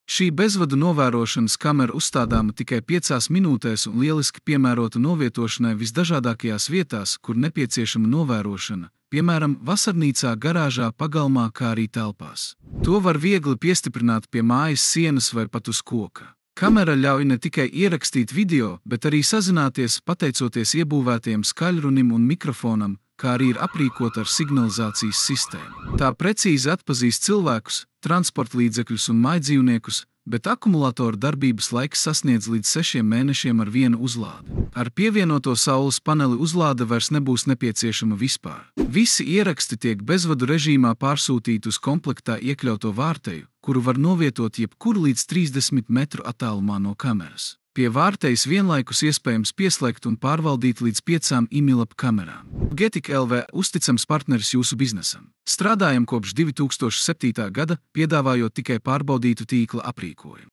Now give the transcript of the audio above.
Šī bezvadu novērošanas kamera uzstādāma tikai 5 minūtēs un lieliski piemērota novietošanai visdažādākajās vietās, kur nepieciešama novērošana, piemēram, vasarnīcā, garāžā, pagalmā, kā arī telpās. To var viegli piestiprināt pie mājas sienas vai pat uz koka. Kamera ļauj ne tikai ierakstīt video, bet arī sazināties pateicoties iebūvētajam skaļrunim un mikrofonam, kā arī ir aprīkota ar signalizācijas sistēmu. Tā precīzi atpazīst cilvēkus, transporta līdzekļus un mājdzīvniekus, bet akumulātora darbības laiks sasniedz līdz 6 mēnešiem ar vienu uzlādi. Ar pievienoto saules paneli uzlāde vairs nebūs nepieciešama vispār. Visi ieraksti tiek bezvadu režīmā pārsūtīti uz komplektā iekļauto vārteju, kuru var novietot jebkur līdz 30 metru attālumā no kameras. Pie vārtejas vienlaikus iespējams pieslēgt un pārvaldīt līdz 5 imilap kamerām. Getik LV uzticams partneris jūsu biznesam. Strādājam kopš 2007. gada, piedāvājot tikai pārbaudītu tīkla aprīkojumu.